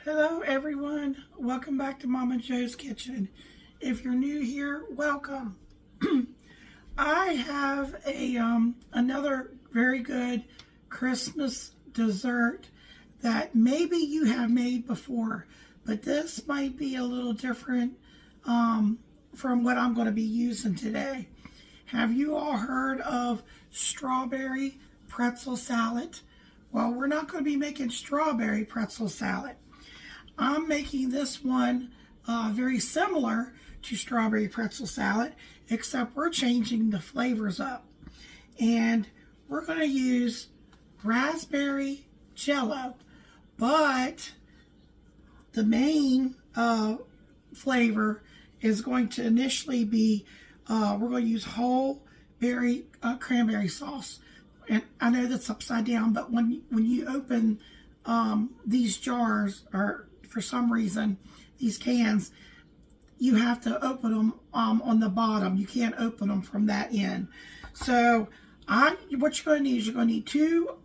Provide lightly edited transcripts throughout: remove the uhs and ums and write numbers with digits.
Hello everyone, welcome back to Momma Jo's Kitchen. If you're new here, welcome. I have another very good Christmas dessert that maybe you have made before, but this might be a little different from what I'm going to be using today. Have you all heard of strawberry pretzel salad? Well, we're not going to be making strawberry pretzel salad. I'm making this one very similar to strawberry pretzel salad, except we're changing the flavors up. And we're going to use raspberry jello, but the main flavor is going to initially be, we're going to use whole berry cranberry sauce. And I know that's upside down, but when you open these jars, or for some reason, these cans, you have to open them on the bottom. You can't open them from that end. So what you're going to need is you're going to need two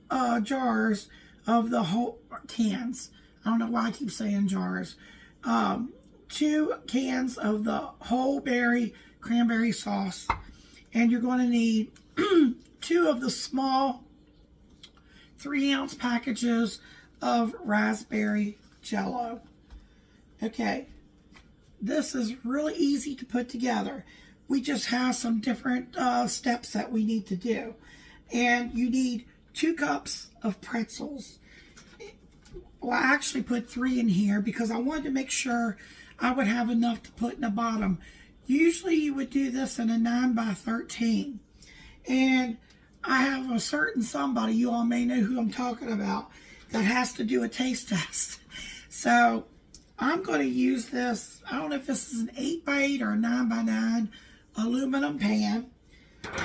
jars of the whole cans. I don't know why I keep saying jars. 2 cans of the whole berry cranberry sauce. And you're going to need 2 of the small 3-ounce packages of raspberry jello. Okay, this is really easy to put together. We just have some different steps that we need to do. And you need 2 cups of pretzels. Well, I actually put 3 in here because I wanted to make sure I would have enough to put in the bottom. Usually you would do this in a 9x13. And I have a certain somebody, you all may know who I'm talking about, that has to do a taste test. So I'm going to use this, I don't know if this is an 8x8 or a 9x9 aluminum pan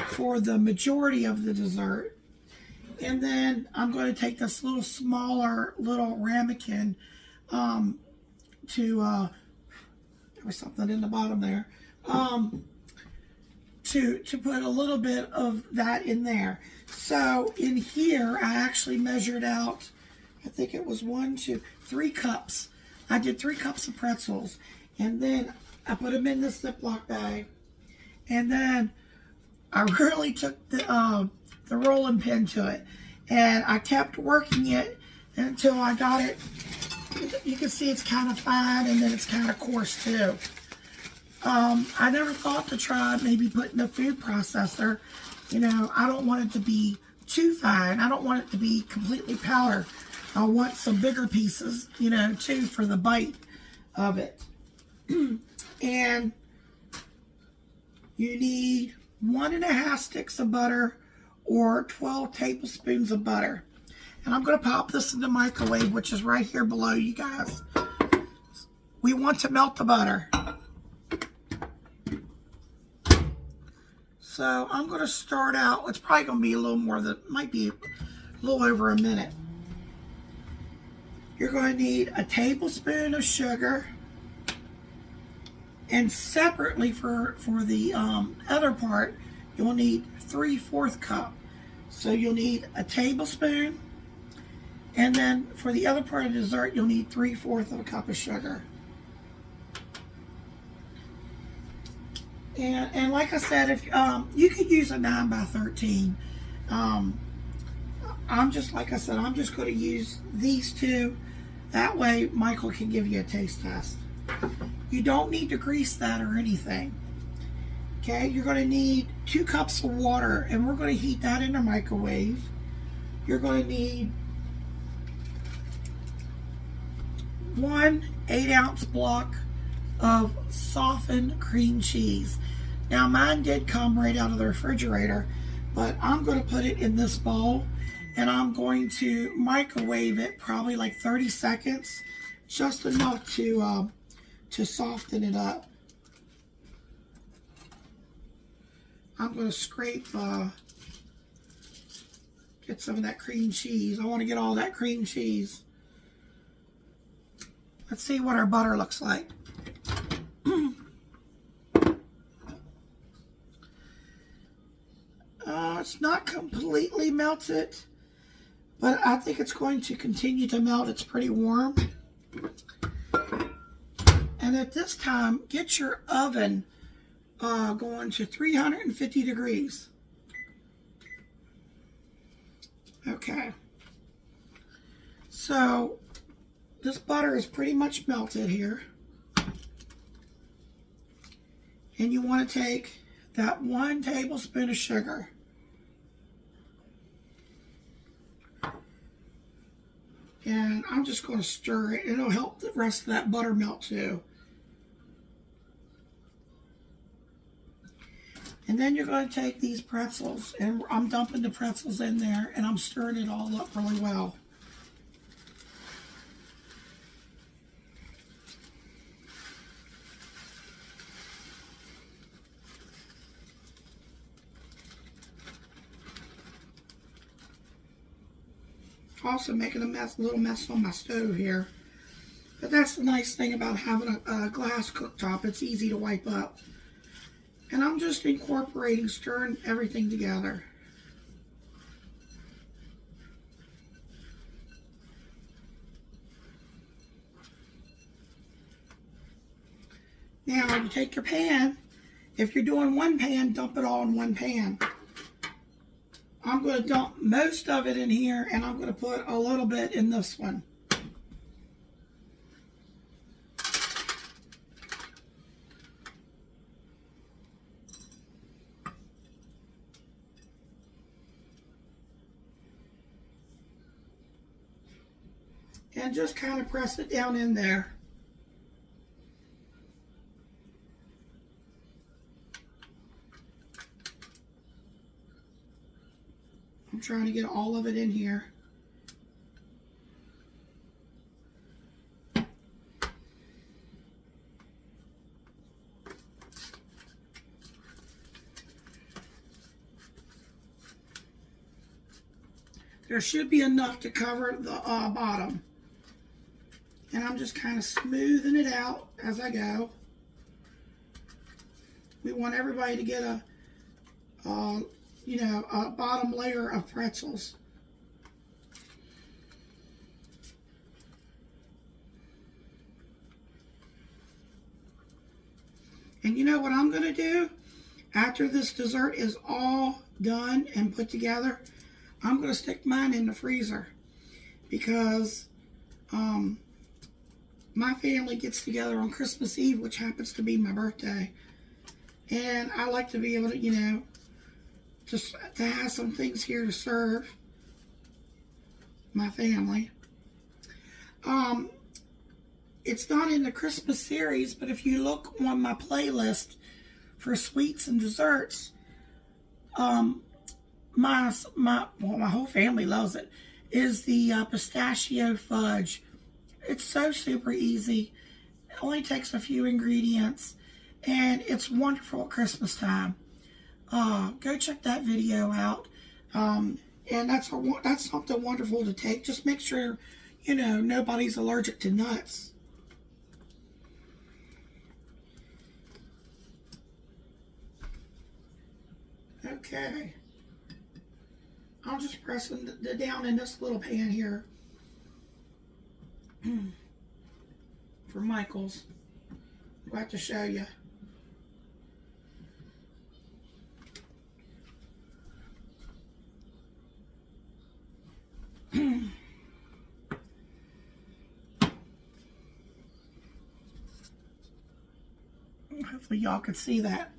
for the majority of the dessert. And then I'm going to take this little smaller little ramekin there was something in the bottom there, to put a little bit of that in there. So in here, I actually measured out, I think it was 3 cups. I did 3 cups of pretzels, and then I put them in this Ziploc bag, and then I really took the rolling pin to it, and I kept working it until I got it. You can see it's kind of fine, and then it's kind of coarse too. I never thought to try maybe putting a food processor. You know, I don't want it to be too fine. I don't want it to be completely powder. I want some bigger pieces, you know, too, for the bite of it. And you need 1.5 sticks of butter or 12 tablespoons of butter. And I'm going to pop this in the microwave, which is right here below you guys. We want to melt the butter. So I'm going to start out, it's probably going to be a little more than, might be a little over a minute. You're going to need a tablespoon of sugar. And separately for the other part, you'll need 3/4 cup. So you'll need a tablespoon. And then for the other part of the dessert, you'll need 3/4 of a cup of sugar. And like I said, if you could use a 9x13. I'm just going to use these 2. That way, Michael can give you a taste test. You don't need to grease that or anything. Okay, you're going to need 2 cups of water, and we're going to heat that in the microwave. You're going to need 1 8-ounce block of softened cream cheese. Now mine did come right out of the refrigerator, but I'm going to put it in this bowl, and I'm going to microwave it probably like 30 seconds, just enough to soften it up. I'm going to scrape, get some of that cream cheese. I want to get all that cream cheese. Let's see what our butter looks like. It's not completely melted, but I think it's going to continue to melt. It's pretty warm. And at this time, get your oven going to 350 degrees. Okay. So this butter is pretty much melted here. And you want to take that 1 tablespoon of sugar. And I'm just going to stir it. It'll help the rest of that butter melt too. And then you're going to take these pretzels, and I'm dumping the pretzels in there, and I'm stirring it all up really well. Also making a little mess on my stove here. But that's the nice thing about having a glass cooktop. It's easy to wipe up. And I'm just incorporating, stirring everything together. Now, you take your pan. If you're doing one pan, dump it all in one pan. I'm going to dump most of it in here, and I'm going to put a little bit in this one. And just kind of press it down in there. I'm trying to get all of it in here. There should be enough to cover the bottom. And I'm just kind of smoothing it out as I go. We want everybody to get a bottom layer of pretzels. And you know what I'm going to do? After this dessert is all done and put together, I'm going to stick mine in the freezer. Because my family gets together on Christmas Eve, which happens to be my birthday. And I like to be able to, just to have some things here to serve my family. It's not in the Christmas series, but if you look on my playlist for sweets and desserts, my whole family loves it, is the pistachio fudge. It's so super easy. It only takes a few ingredients, and it's wonderful at Christmas time. Go check that video out. And that's something wonderful to take. Just make sure, nobody's allergic to nuts. Okay. I'm just pressing down in this little pan here for Michael's. I'm going to have to show you. Hopefully y'all can see that.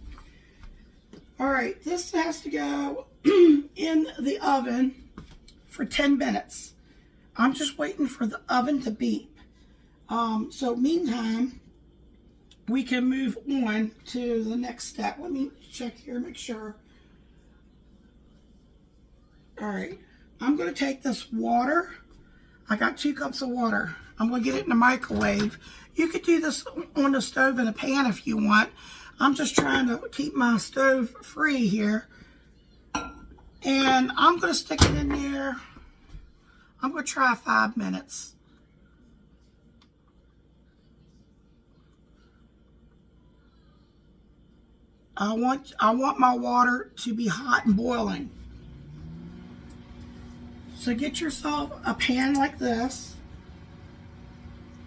Alright, this has to go in the oven for 10 minutes. I'm just waiting for the oven to beep. So meantime, we can move on to the next step. Let me check here, make sure. Alright, I'm going to take this water. I got 2 cups of water. I'm going to get it in the microwave. You could do this on the stove in a pan if you want. I'm just trying to keep my stove free here. And I'm going to stick it in there. I'm going to try 5 minutes. I want my water to be hot and boiling. So get yourself a pan like this.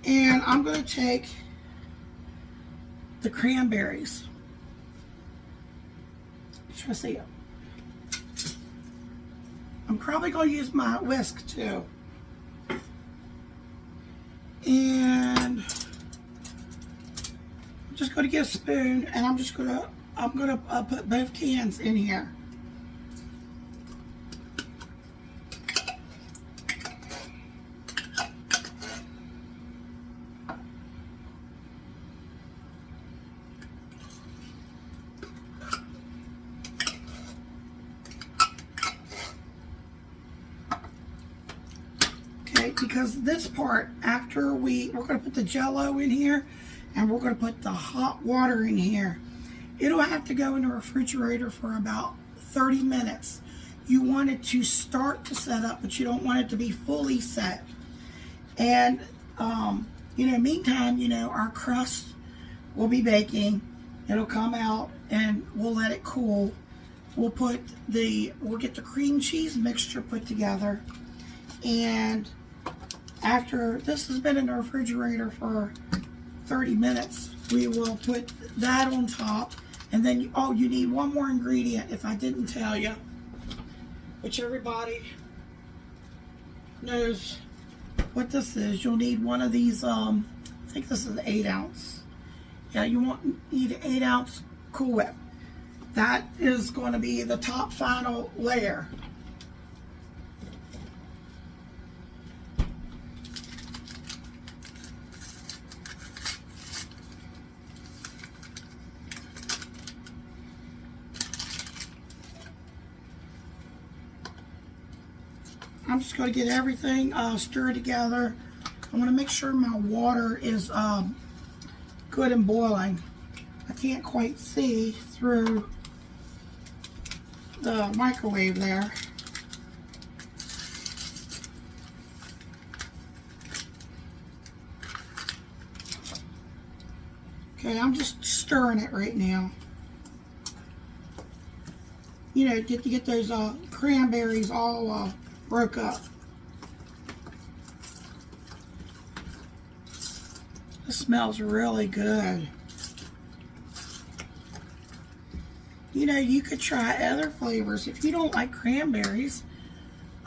And I'm going to take the cranberries. Try to see it. I'm probably going to use my whisk too. And I'm just going to get a spoon, and I'm going to put both cans in here. Because this part, after we're going to put the Jell-O in here, and we're going to put the hot water in here, it'll have to go in the refrigerator for about 30 minutes. You want it to start to set up, but you don't want it to be fully set. And meantime, our crust will be baking. It'll come out, and we'll let it cool. We'll get the cream cheese mixture put together, and after this has been in the refrigerator for 30 minutes, we will put that on top. And then, you need one more ingredient, if I didn't tell you, which everybody knows what this is. You'll need one of these, I think this is 8 ounce. Yeah, need an 8 ounce Cool Whip. That is going to be the top final layer. I'm just going to get everything stirred together. I want to make sure my water is good and boiling. I can't quite see through the microwave there. Okay, I'm just stirring it right now. Get those cranberries all broke up. This smells really good. You could try other flavors. If you don't like cranberries,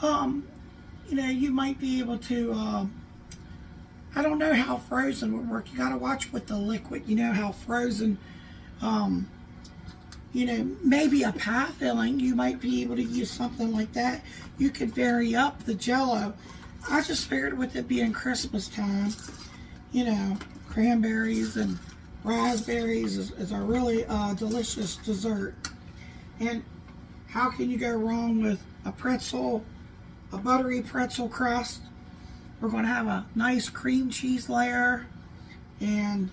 you might be able to, I don't know how frozen would work. You got to watch with the liquid. How frozen, maybe a pie filling, you might be able to use something like that. You could vary up the Jell-O. I just figured with it being Christmas time, cranberries and raspberries is a really delicious dessert. And how can you go wrong with a pretzel, a buttery pretzel crust? We're going to have a nice cream cheese layer, and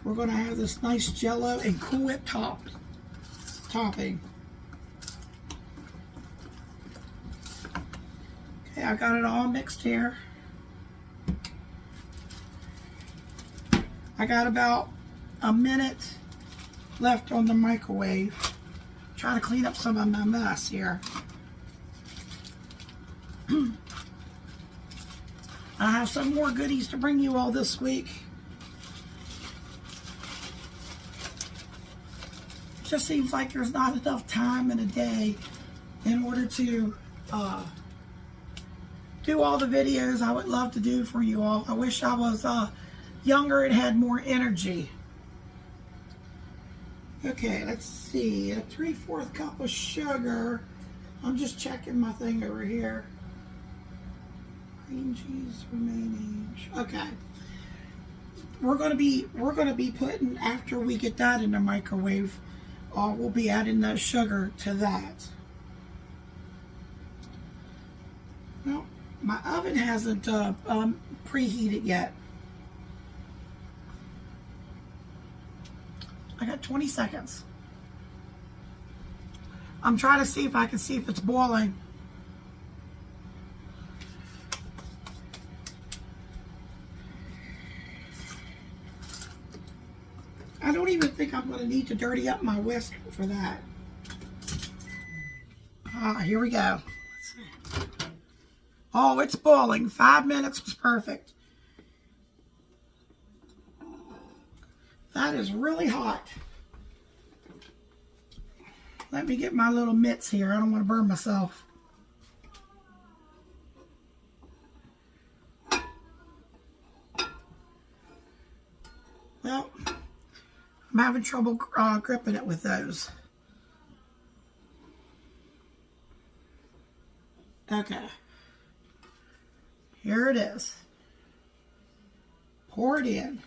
we're going to have this nice Jell-O and Cool Whip topping. Okay, I got it all mixed here. I got about a minute left on the microwave. Trying to clean up some of my mess here. I have some more goodies to bring you all this week. Just seems like there's not enough time in a day in order to do all the videos I would love to do for you all. I wish I was younger and had more energy. Okay, let's see. A 3/4 cup of sugar. I'm just checking my thing over here. Cream cheese remaining. Okay. We're gonna be putting, after we get that in the microwave, we'll be adding the sugar to that. Well, my oven hasn't preheated yet. I got 20 seconds. I'm trying to see if I can see if it's boiling. I don't even think I'm going to need to dirty up my whisk for that. Here we go. Let's see. Oh, it's boiling. 5 minutes was perfect. That is really hot. Let me get my little mitts here. I don't want to burn myself. Well, I'm having trouble gripping it with those. Okay. Here it is. Pour it in.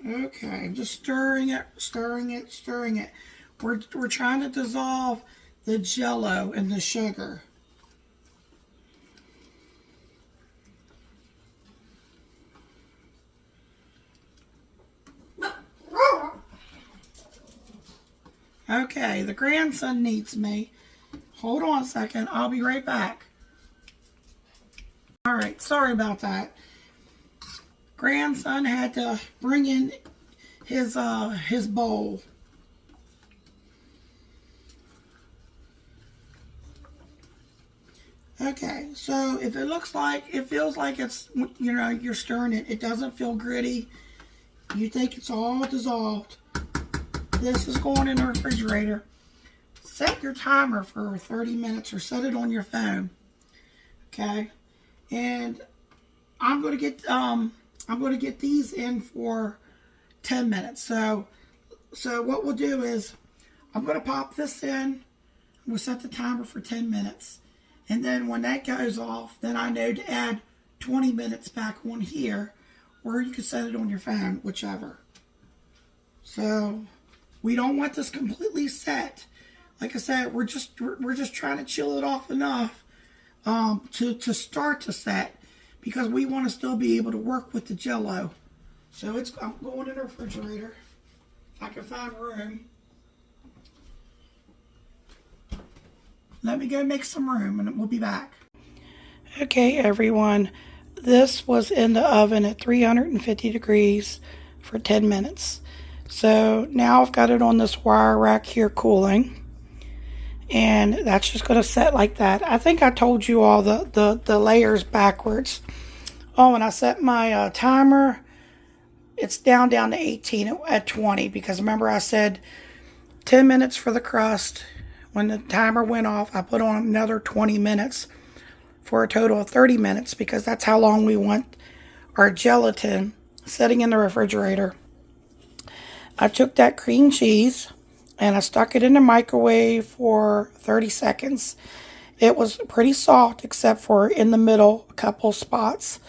Okay, just stirring it, stirring it, stirring it. We're trying to dissolve the Jell-O in the sugar. Okay, the grandson needs me. Hold on a second, I'll be right back. All right, sorry about that. Grandson had to bring in his bowl. Okay, so if it feels like it's, you know, you're stirring it, it doesn't feel gritty, you think it's all dissolved, this is going in the refrigerator. Set your timer for 30 minutes or set it on your phone. Okay, and I'm going to get these in for 10 minutes. So what we'll do is I'm going to pop this in. We'll set the timer for 10 minutes. And then when that goes off, then I know to add 20 minutes back on here, or you can set it on your phone, whichever. So we don't want this completely set. Like I said, we're just trying to chill it off enough to start to set, because we want to still be able to work with the Jell-O. So I'm going in the refrigerator if I can find room. Let me go make some room and we'll be back. Okay, everyone. This was in the oven at 350 degrees for 10 minutes. So now I've got it on this wire rack here cooling. And that's just going to set like that. I think I told you all the layers backwards. Oh, and I set my timer. It's down to 18 at 20. Because remember I said 10 minutes for the crust. When the timer went off, I put on another 20 minutes for a total of 30 minutes, because that's how long we want our gelatin sitting in the refrigerator. I took that cream cheese and I stuck it in the microwave for 30 seconds. It was pretty soft except for in the middle, a couple spots.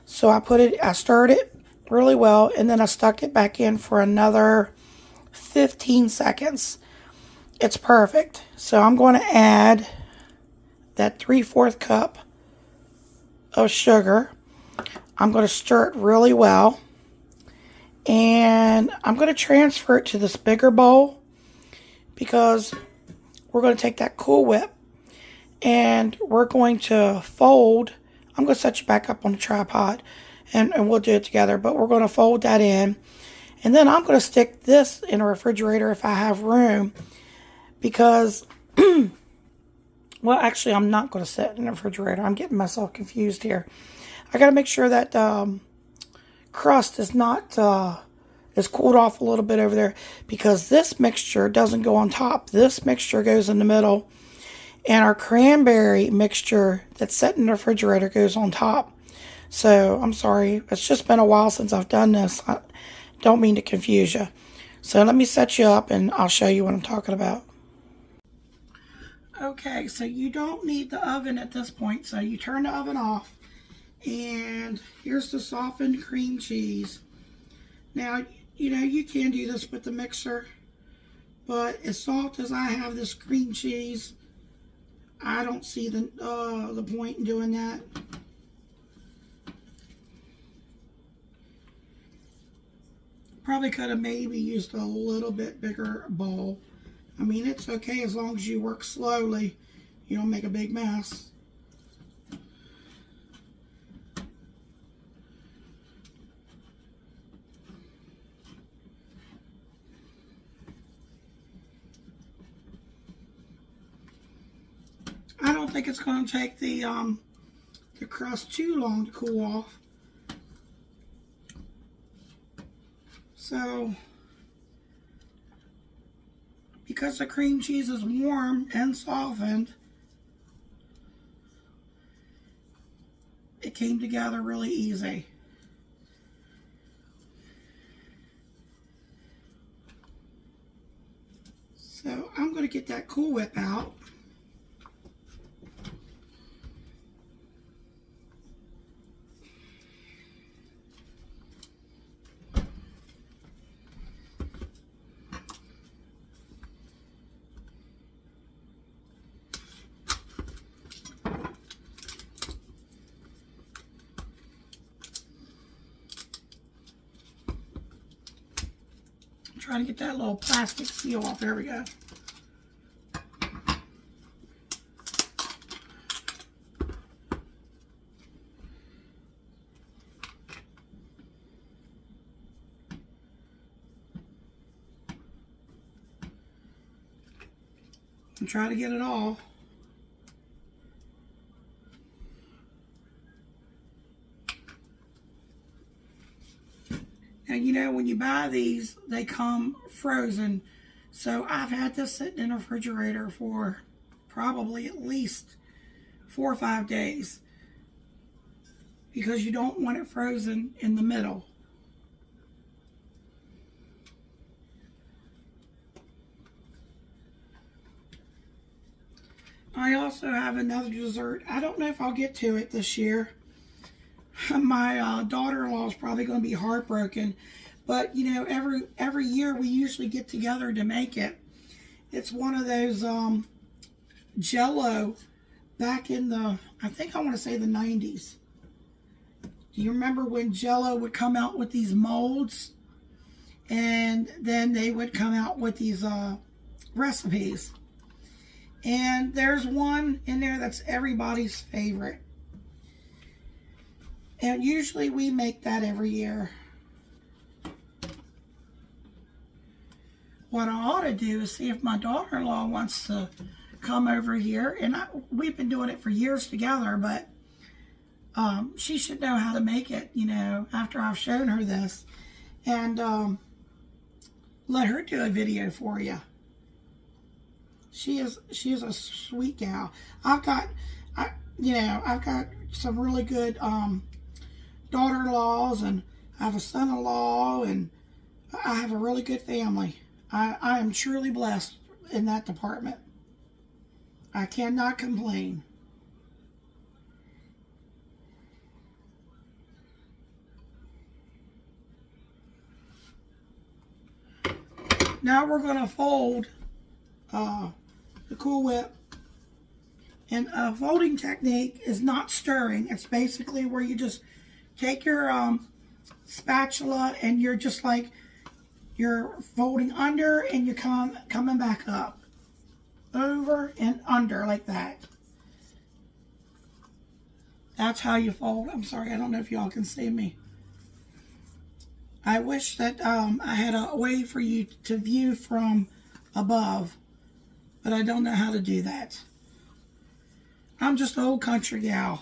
So I stirred it really well, and then I stuck it back in for another 15 seconds. It's perfect. So I'm going to add that 3/4 cup of sugar. I'm going to stir it really well. And I'm going to transfer it to this bigger bowl, because we're going to take that Cool Whip and we're going to fold. I'm going to set you back up on the tripod and we'll do it together. But we're going to fold that in. And then I'm going to stick this in a refrigerator if I have room. Because, well, actually, I'm not going to set it in the refrigerator. I'm getting myself confused here. I got to make sure that crust is not is cooled off a little bit over there, because this mixture doesn't go on top. This mixture goes in the middle, and our cranberry mixture that's set in the refrigerator goes on top. So I'm sorry, it's just been a while since I've done this. I don't mean to confuse you. So let me set you up and I'll show you what I'm talking about. Okay, so you don't need the oven at this point, so you turn the oven off. And here's the softened cream cheese. Now, you know, you can do this with the mixer, but as soft as I have this cream cheese, I don't see the point in doing that. Probably could have maybe used a little bit bigger bowl. I mean, it's okay as long as you work slowly. You don't make a big mess. think it's going to take the crust too long to cool off. So, because the cream cheese is warm and softened, it came together really easy. So I'm going to get that Cool Whip out. Trying to get that little plastic seal off. There we go. And try to get it all. Now, you know, when you buy these, they come frozen. So I've had this sitting in the refrigerator for probably at least 4 or 5 days, because you don't want it frozen in the middle. I also have another dessert. I don't know if I'll get to it this year. My daughter-in-law is probably going to be heartbroken, but you know, every year we usually get together to make it. It's one of those Jell-O back in the, I think I want to say the 90s. Do you remember when Jell-O would come out with these molds, and then they would come out with these recipes? And there's one in there that's everybody's favorite. And usually we make that every year. What I ought to do is see if my daughter-in-law wants to come over here. And we've been doing it for years together, but she should know how to make it, you know, after I've shown her this. And let her do a video for you. She is a sweet gal. I've got some really good daughter-in-laws, and I have a son-in-law, and I have a really good family. I am truly blessed in that department. I cannot complain. Now we're going to fold the Cool Whip. And a folding technique is not stirring. It's basically where you just take your spatula and you're just like, you're folding under and you're coming back up. Over and under like that. That's how you fold. I'm sorry, I don't know if y'all can see me. I wish that I had a way for you to view from above, but I don't know how to do that. I'm just an old country gal.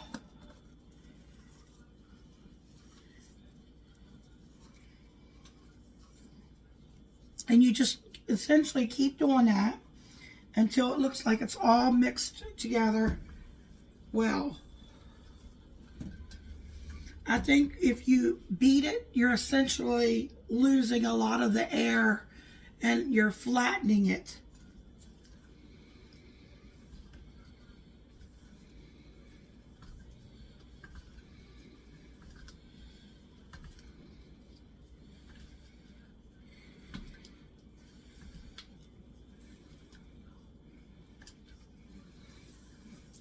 And you just essentially keep doing that until it looks like it's all mixed together well. I think if you beat it, you're essentially losing a lot of the air and you're flattening it.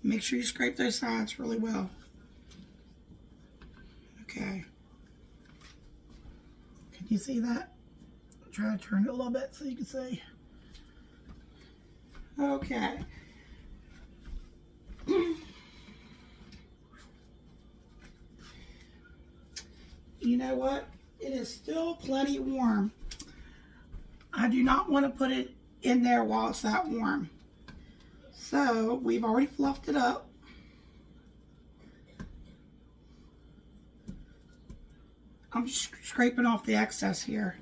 Make sure you scrape those sides really well. Okay. Can you see that? I'll try to turn it a little bit so you can see. Okay. You know what? It is still plenty warm. I do not want to put it in there while it's that warm. So we've already fluffed it up. I'm just scraping off the excess here.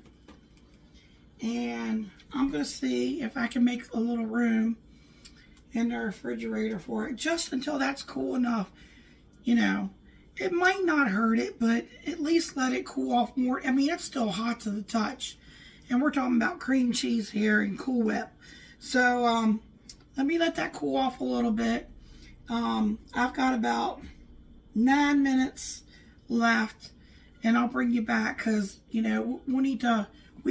And I'm going to see if I can make a little room in the refrigerator for it, just until that's cool enough. You know, it might not hurt it, but at least let it cool off more. I mean, it's still hot to the touch. And we're talking about cream cheese here and Cool Whip. So, let me let that cool off a little bit. I've got about 9 minutes left, and I'll bring you back because, you know, we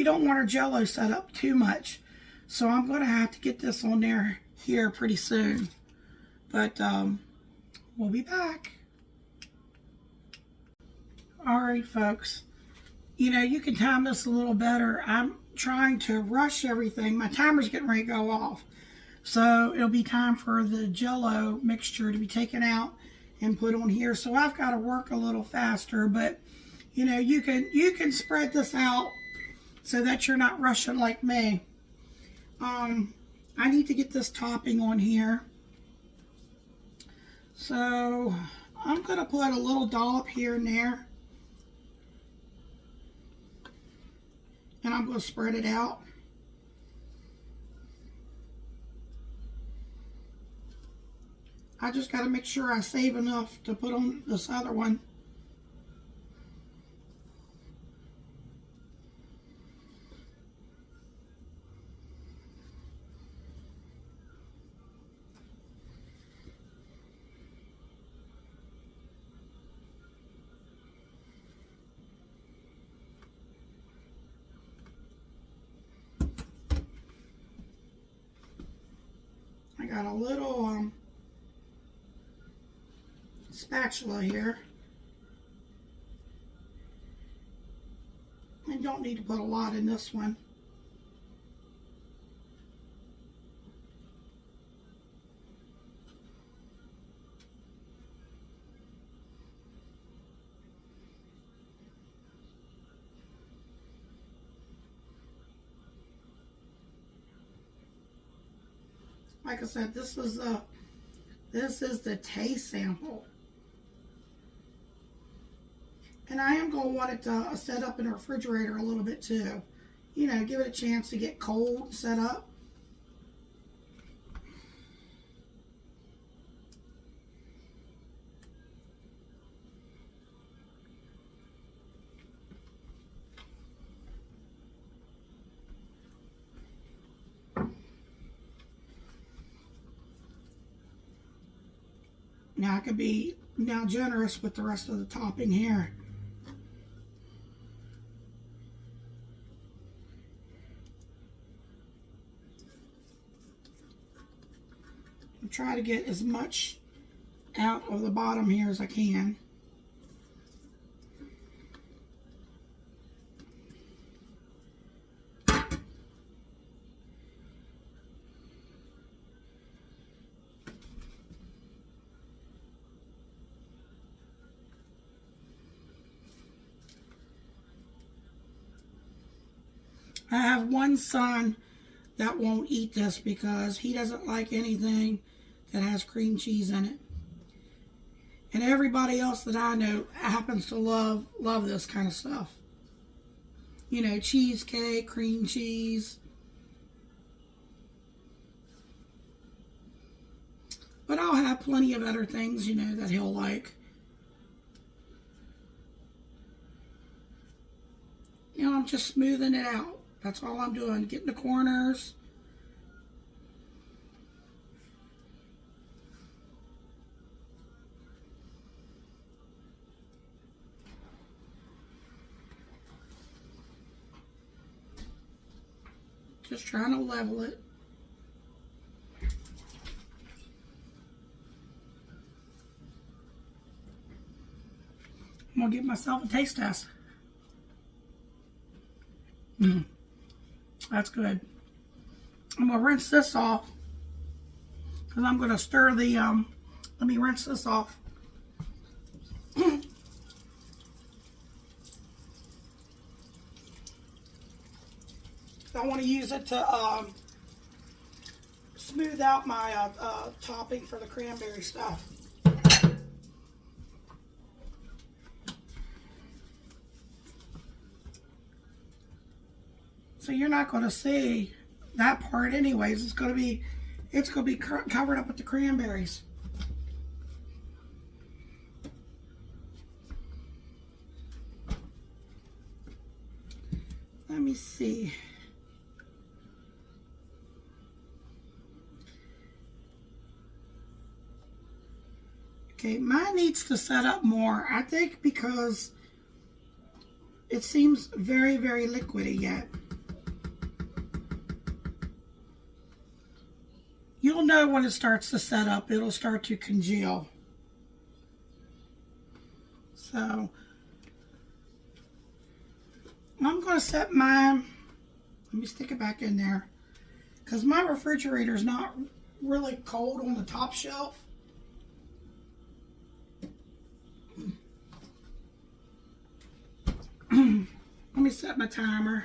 don't want our Jell-O set up too much. So I'm going to have to get this on there here pretty soon. But we'll be back. All right, folks. You know, you can time this a little better. I'm trying to rush everything. My timer's getting ready to go off. So it'll be time for the Jell-O mixture to be taken out and put on here. So I've got to work a little faster, but you know, you can spread this out so that you're not rushing like me. I need to get this topping on here. So I'm going to put a little dollop here and there. And I'm going to spread it out. I just got to make sure I save enough to put on this other one. I got a little spatula here. I don't need to put a lot in this one. Like I said, this is the taste sample. And I am going to want it to set up in the refrigerator a little bit too. You know, give it a chance to get cold, set up. Now I could be generous with the rest of the topping here. I'll try to get as much out of the bottom here as I can. I have one son that won't eat this because he doesn't like anything that has cream cheese in it. And everybody else that I know happens to love this kind of stuff. You know, cheesecake, cream cheese. But I'll have plenty of other things, you know, that he'll like. You know, I'm just smoothing it out. That's all I'm doing, getting the corners. Just trying to level it. I'm going to give myself a taste test. That's good. I'm going to rinse this off because I'm going to stir the, let me rinse this off. I want to use it to smooth out my topping for the cranberry stuff. So you're not going to see that part anyways. It's going to be covered up with the cranberries. Let me see. Okay, mine needs to set up more, I think, because it seems very, very liquidy yet. You'll know when it starts to set up, it'll start to congeal. So, I'm going to set mine, let me stick it back in there, because my refrigerator is not really cold on the top shelf. Let me set my timer.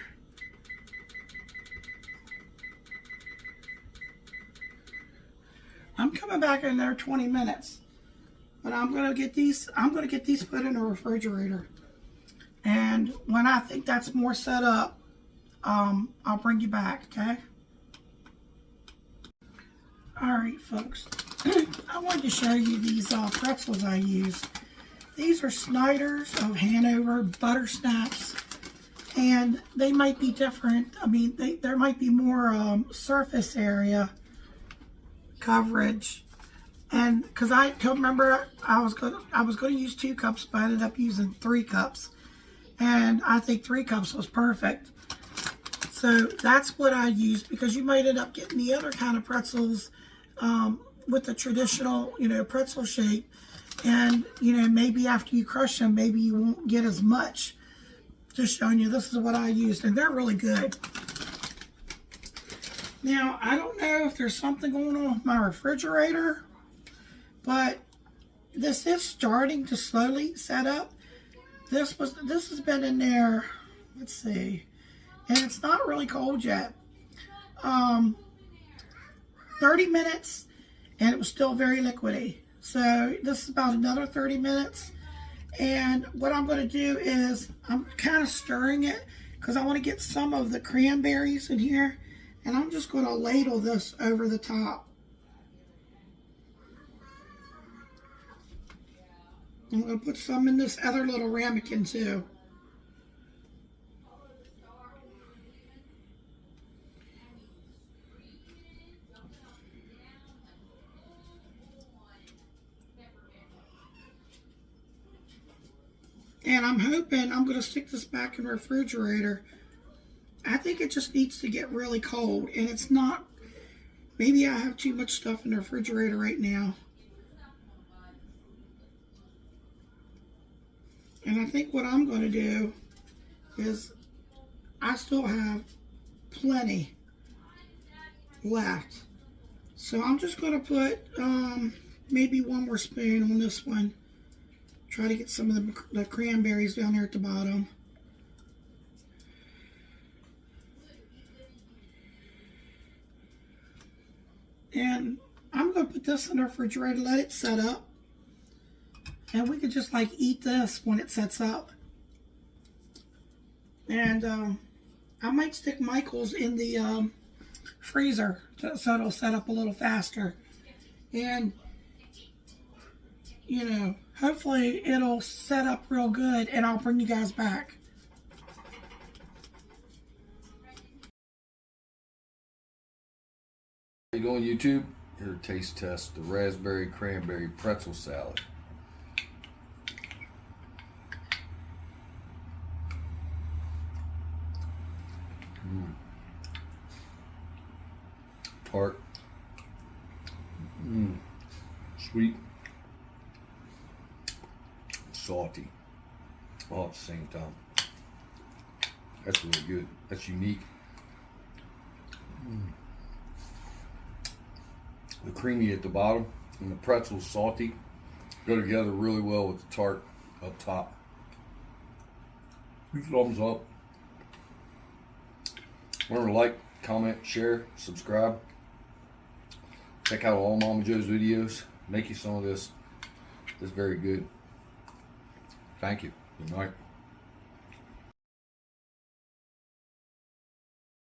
I'm coming back in there 20 minutes. But I'm gonna get these put in the refrigerator. And when I think that's more set up, I'll bring you back, okay? Alright folks. I wanted to show you these pretzels I use. These are Snyder's of Hanover butter snaps, and they might be different. I mean, there might be more surface area coverage, and because I don't remember, I was going to use 2 cups, but I ended up using 3 cups, and I think 3 cups was perfect. So that's what I use, because you might end up getting the other kind of pretzels with the traditional, pretzel shape. And, maybe after you crush them, maybe you won't get as much. Just showing you, this is what I used, and they're really good. Now, I don't know if there's something going on with my refrigerator, but this is starting to slowly set up. This has been in there, let's see, and it's not really cold yet. 30 minutes, and it was still very liquidy. So this is about another 30 minutes. And what I'm going to do is I'm kind of stirring it because I want to get some of the cranberries in here. And I'm just going to ladle this over the top. I'm going to put some in this other little ramekin too. And I'm hoping I'm going to stick this back in the refrigerator. I think it just needs to get really cold. And it's not, maybe I have too much stuff in the refrigerator right now. And I think what I'm going to do is, I still have plenty left. So I'm just going to put maybe 1 more spoon on this one. Try to get some of the cranberries down there at the bottom. And I'm going to put this in the refrigerator, let it set up. And we could just like eat this when it sets up. And I might stick Michael's in the freezer so it'll set up a little faster. And hopefully it'll set up real good, and I'll bring you guys back. How you doing, YouTube? Here to taste test the raspberry cranberry pretzel salad. Tart. Sweet. Salty. All at the same time. That's really good. That's unique. The creamy at the bottom and the pretzels salty go together really well with the tart up top. 2 thumbs up. Remember to like, comment, share, subscribe. Check out all Momma Jo's videos. Make you some of this. It's very good. Thank you. Good night.